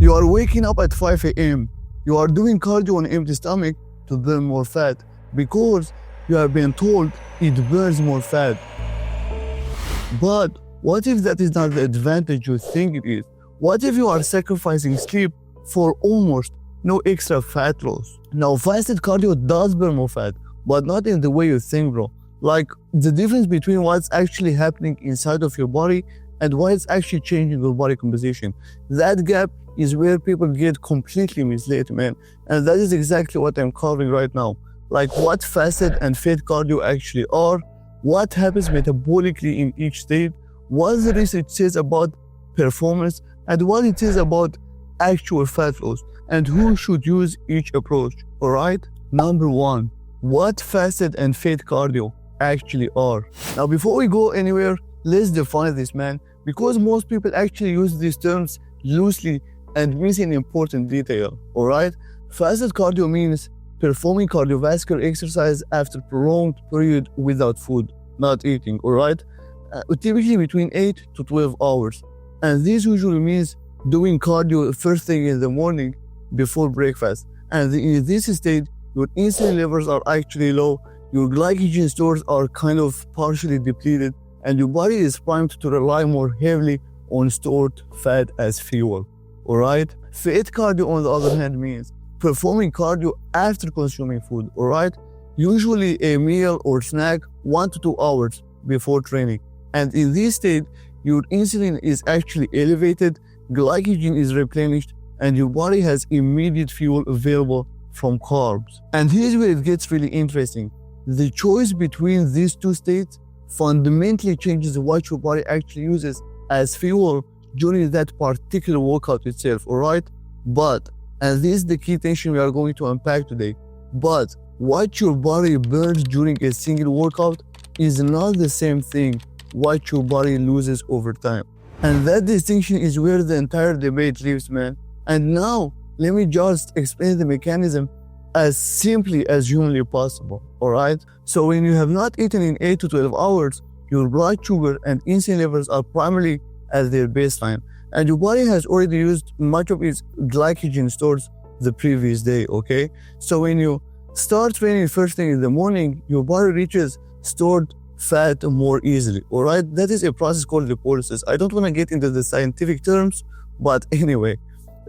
You are waking up at 5 a.m. You are doing cardio on an empty stomach to burn more fat because you have been told it burns more fat. But what if that is not the advantage you think it is? What if you are sacrificing sleep for almost no extra fat loss? Now, fasted cardio does burn more fat, but not in the way you think, bro. Like, the difference between what's actually happening inside of your body and what's actually changing your body composition. That gap is where people get completely misled, man. And that is exactly what I'm covering right now. Like, what fasted and fed cardio actually are, what happens metabolically in each state, what the research says about performance, and what it says about actual fat loss, and who should use each approach, alright? Number 1, what fasted and fed cardio actually are. Now, before we go anywhere, let's define this, man, because most people actually use these terms loosely and miss an important detail, alright? Fasted cardio means performing cardiovascular exercise after a prolonged period without food, not eating, alright? Typically between 8 to 12 hours. And this usually means doing cardio first thing in the morning before breakfast. And in this state, your insulin levels are actually low, your glycogen stores are kind of partially depleted, and your body is primed to rely more heavily on stored fat as fuel, alright? Fed cardio, on the other hand, means performing cardio after consuming food, alright? Usually a meal or snack 1 to 2 hours before training. And in this state, your insulin is actually elevated, glycogen is replenished, and your body has immediate fuel available from carbs. And here's where it gets really interesting. The choice between these two states fundamentally changes what your body actually uses as fuel during that particular workout itself, alright? But, and this is the key tension we are going to unpack today, but what your body burns during a single workout is not the same thing what your body loses over time. And that distinction is where the entire debate lives, man. And now, let me just explain the mechanism as simply as humanly possible, alright? So when you have not eaten in 8 to 12 hours, your blood sugar and insulin levels are primarily at their baseline, and your body has already used much of its glycogen stores the previous day, okay? So when you start training first thing in the morning, your body reaches stored fat more easily, alright? That is a process called lipolysis. I don't want to get into the scientific terms, but anyway.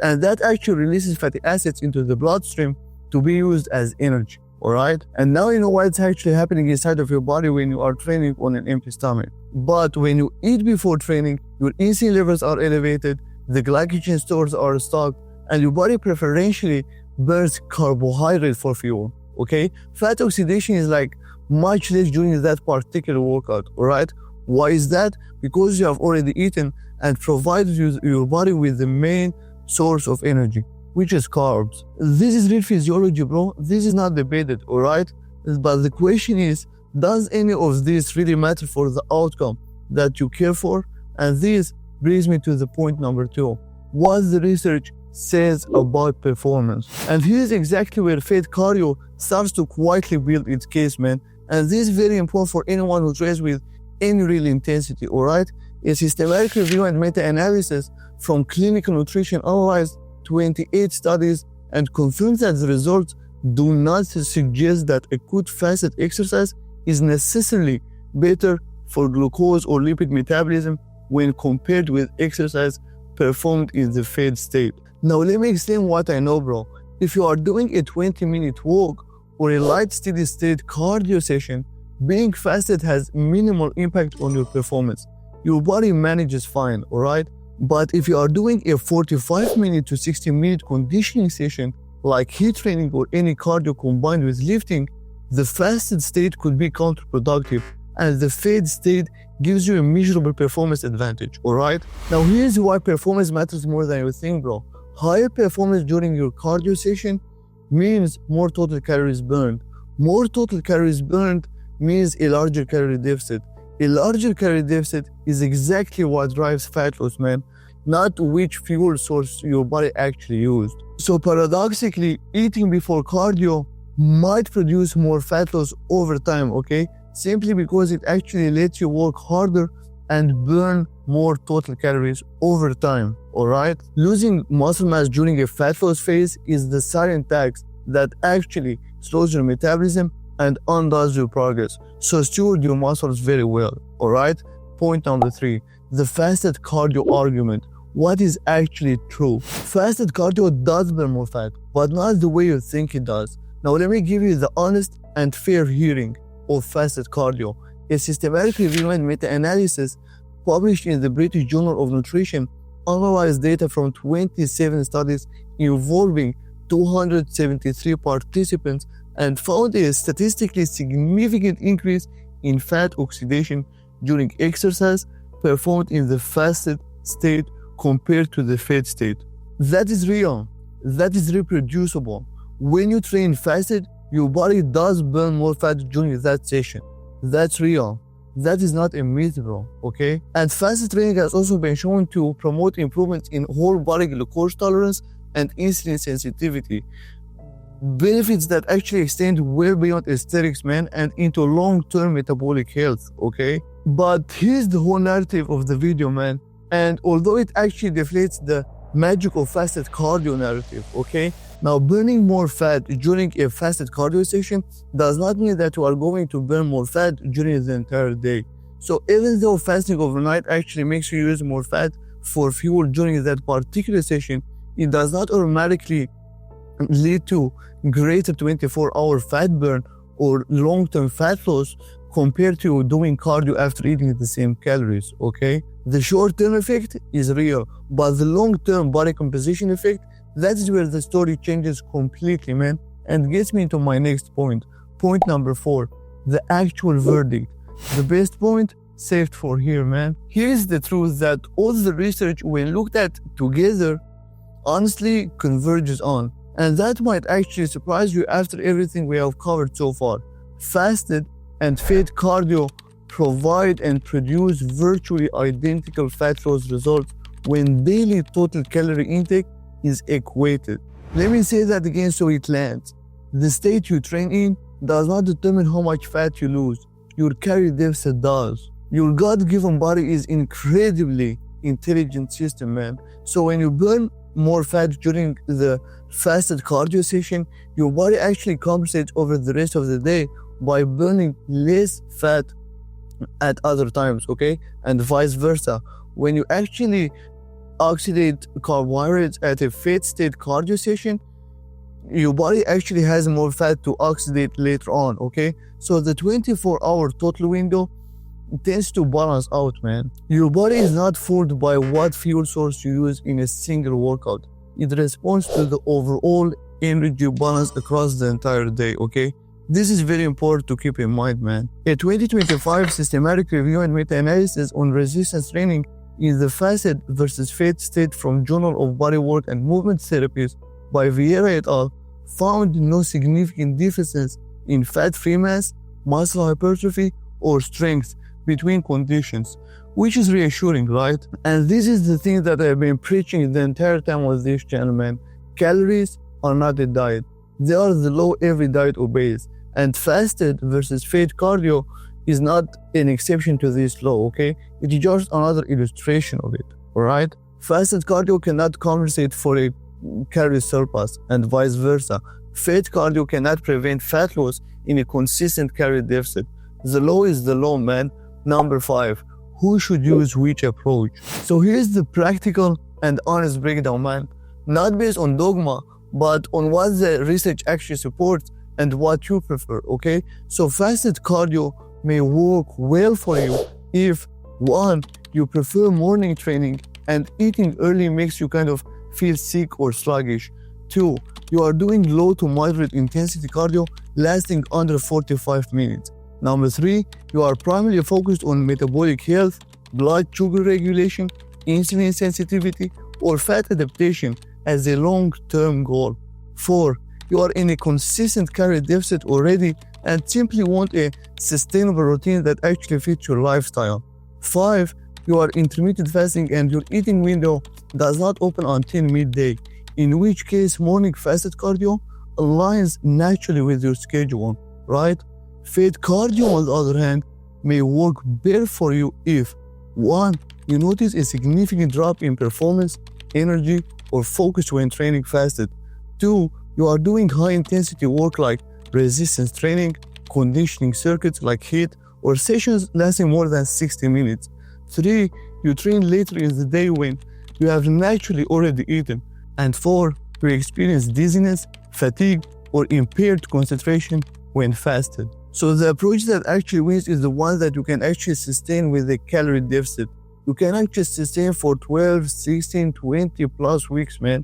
And that actually releases fatty acids into the bloodstream to be used as energy, alright? And now you know what's actually happening inside of your body when you are training on an empty stomach. But when you eat before training, your insulin levels are elevated, the glycogen stores are stocked, and your body preferentially burns carbohydrate for fuel, okay? Fat oxidation is like much less during that particular workout, alright? Why is that? Because you have already eaten and provided your body with the main source of energy, which is carbs. This is real physiology, bro. This is not debated, alright? But the question is, does any of this really matter for the outcome that you care for? And this brings me to the point number 2. What the research says about performance. And here's exactly where fed cardio starts to quietly build its case, man. And this is very important for anyone who trains with any real intensity, alright? A systematic review and meta-analysis from clinical nutrition analyzed 28 studies and confirms that the results do not suggest that acute fasted exercise is necessarily better for glucose or lipid metabolism when compared with exercise performed in the fed state. Now let me explain what I know, bro. If you are doing a 20-minute walk or a light steady state cardio session, being fasted has minimal impact on your performance. Your body manages fine, alright? But if you are doing a 45-minute to 60-minute conditioning session like HIIT training or any cardio combined with lifting, the fasted state could be counterproductive, and the fed state gives you a measurable performance advantage, alright? Now here's why performance matters more than you think, bro. Higher performance during your cardio session means more total calories burned. More total calories burned means a larger calorie deficit. A larger calorie deficit is exactly what drives fat loss, man, not which fuel source your body actually used. So paradoxically, eating before cardio might produce more fat loss over time, okay? Simply because it actually lets you work harder and burn more total calories over time, alright? Losing muscle mass during a fat loss phase is the silent tax that actually slows your metabolism and undoes your progress. So steward your muscles very well, alright? Point number 3, the fasted cardio argument. What is actually true? Fasted cardio does burn more fat, but not the way you think it does. Now let me give you the honest and fair hearing of fasted cardio. A systematic review and meta-analysis published in the British Journal of Nutrition analyzed data from 27 studies involving 273 participants and found a statistically significant increase in fat oxidation during exercise performed in the fasted state compared to the fed state. That is real. That is reproducible. When you train fasted, your body does burn more fat during that session. That's real. That is not a myth, bro, okay? And fasted training has also been shown to promote improvements in whole body glucose tolerance and insulin sensitivity. Benefits that actually extend way beyond aesthetics, man, and into long-term metabolic health, okay? But here's the whole narrative of the video, man. And although it actually deflates the magic of fasted cardio narrative, okay? Now, burning more fat during a fasted cardio session does not mean that you are going to burn more fat during the entire day. So even though fasting overnight actually makes you use more fat for fuel during that particular session, it does not automatically lead to greater 24-hour fat burn or long-term fat loss compared to doing cardio after eating the same calories, okay? The short-term effect is real, but the long-term body composition effect, that is where the story changes completely, man, and gets me into my next point. Point number 4, the actual verdict. The best point saved for here, man. Here's the truth that all the research when looked at together honestly converges on, and that might actually surprise you after everything we have covered so far. Fasted and fed cardio provide and produce virtually identical fat loss results when daily total calorie intake is equated. Let me say that again so it lands. The state you train in does not determine how much fat you lose. Your calorie deficit does. Your God-given body is incredibly intelligent system, man. So when you burn more fat during the fasted cardio session, your body actually compensates over the rest of the day by burning less fat at other times, okay? And vice versa. When you actually oxidate carbohydrates at a fed state cardio session, your body actually has more fat to oxidate later on, okay? So the 24-hour total window tends to balance out, man. Your body is not fooled by what fuel source you use in a single workout. It responds to the overall energy balance across the entire day, okay? This is very important to keep in mind, man. A 2025 systematic review and meta-analysis on resistance training in the fasted versus fed state from Journal of Bodywork and Movement Therapies by Vieira et al. Found no significant differences in fat-free mass, muscle hypertrophy, or strength between conditions, which is reassuring, right? And this is the thing that I've been preaching the entire time on this channel, man. Calories are not a diet. They are the law every diet obeys. And fasted versus fed cardio is not an exception to this law, okay? It is just another illustration of it, alright? Fasted cardio cannot compensate for a calorie surplus and vice versa. Fed cardio cannot prevent fat loss in a consistent calorie deficit. The law is the law, man. Number 5, who should use which approach? So here's the practical and honest breakdown, man. Not based on dogma, but on what the research actually supports and what you prefer, okay? So fasted cardio may work well for you if 1, you prefer morning training and eating early makes you kind of feel sick or sluggish. 2, you are doing low to moderate intensity cardio lasting under 45 minutes. Number 3, you are primarily focused on metabolic health, blood sugar regulation, insulin sensitivity, or fat adaptation as a long-term goal. 4, you are in a consistent calorie deficit already and simply want a sustainable routine that actually fits your lifestyle. 5, you are intermittent fasting and your eating window does not open until midday, in which case morning fasted cardio aligns naturally with your schedule, right? Fed cardio, on the other hand, may work better for you if 1. You notice a significant drop in performance, energy, or focus when training fasted. 2. You are doing high-intensity work like resistance training, conditioning circuits like HIIT, or sessions lasting more than 60 minutes. 3. You train later in the day when you have naturally already eaten. And 4. You experience dizziness, fatigue, or impaired concentration when fasted. So the approach that actually wins is the one that you can actually sustain with a calorie deficit. You can actually sustain for 12, 16, 20 plus weeks, man.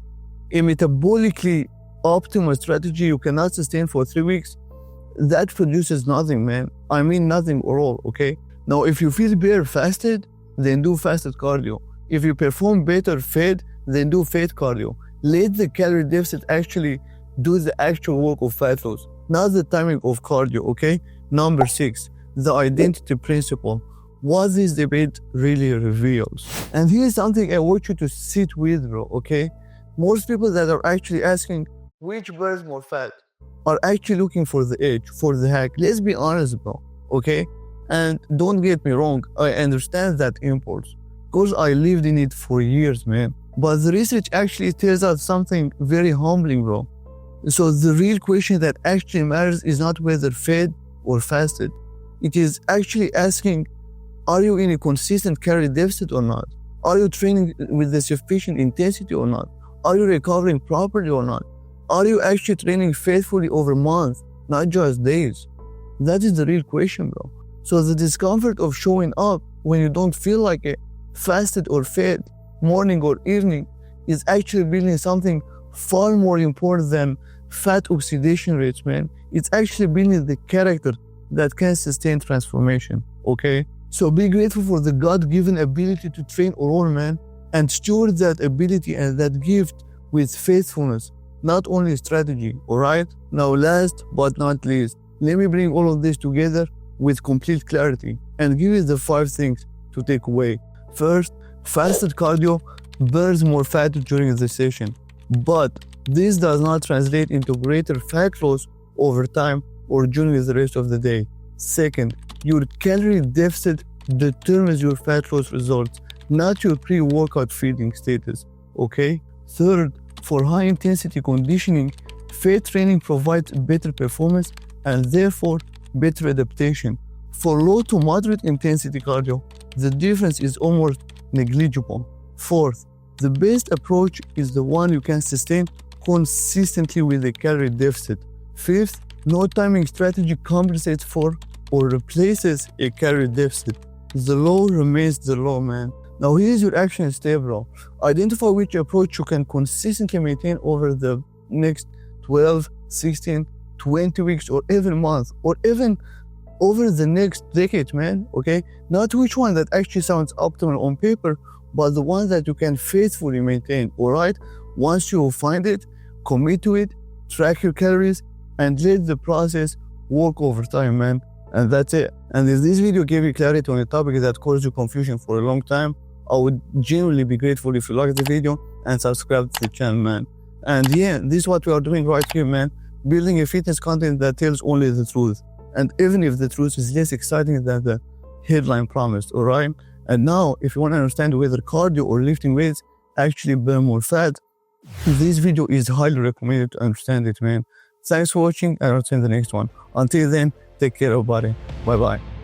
A metabolically optimal strategy you cannot sustain for 3 weeks, that produces nothing, man. I mean nothing at all, okay? Now, if you feel better fasted, then do fasted cardio. If you perform better fed, then do fed cardio. Let the calorie deficit actually do the actual work of fat loss, not the timing of cardio, okay? Number 6, the identity principle. What this debate really reveals. And here's something I want you to sit with, bro, okay? Most people that are actually asking which burns more fat are actually looking for the edge, for the hack. Let's be honest, bro, okay? And don't get me wrong, I understand that impulse, because I lived in it for years, man. But the research actually tells us something very humbling, bro. So the real question that actually matters is not whether fed or fasted. It is actually asking, are you in a consistent calorie deficit or not? Are you training with the sufficient intensity or not? Are you recovering properly or not? Are you actually training faithfully over months, not just days? That is the real question, bro. So the discomfort of showing up when you don't feel like it, fasted or fed, morning or evening, is actually building something far more important than fat oxidation rates, man. It's actually building the character that can sustain transformation, okay? So be grateful for the God-given ability to train overall, man, and steward that ability and that gift with faithfulness, not only strategy, alright? Now last but not least, let me bring all of this together with complete clarity and give you the 5 things to take away. First, fasted cardio burns more fat during the session, but this does not translate into greater fat loss over time or during the rest of the day. Second, your calorie deficit determines your fat loss results, not your pre-workout feeding status, okay? Third, for high-intensity conditioning, fat training provides better performance and therefore better adaptation. For low to moderate intensity cardio, the difference is almost negligible. Fourth, the best approach is the one you can sustain consistently with a calorie deficit. Fifth, no timing strategy compensates for or replaces a calorie deficit. The low remains the low, man. Now here's your action step, bro. Identify which approach you can consistently maintain over the next 12, 16, 20 weeks or even month or even over the next decade, man, okay? Not which one that actually sounds optimal on paper, but the one that you can faithfully maintain, alright? Once you find it, commit to it, track your calories, and let the process work over time, man. And that's it. And if this video gave you clarity on a topic that caused you confusion for a long time, I would genuinely be grateful if you like the video and subscribe to the channel, man. And yeah, this is what we are doing right here, man. Building a fitness content that tells only the truth. And even if the truth is less exciting than the headline promised, alright? And now, if you want to understand whether cardio or lifting weights actually burn more fat, this video is highly recommended to understand it, man. Thanks for watching, and I'll see you in the next one. Until then, take care, everybody. Bye-bye.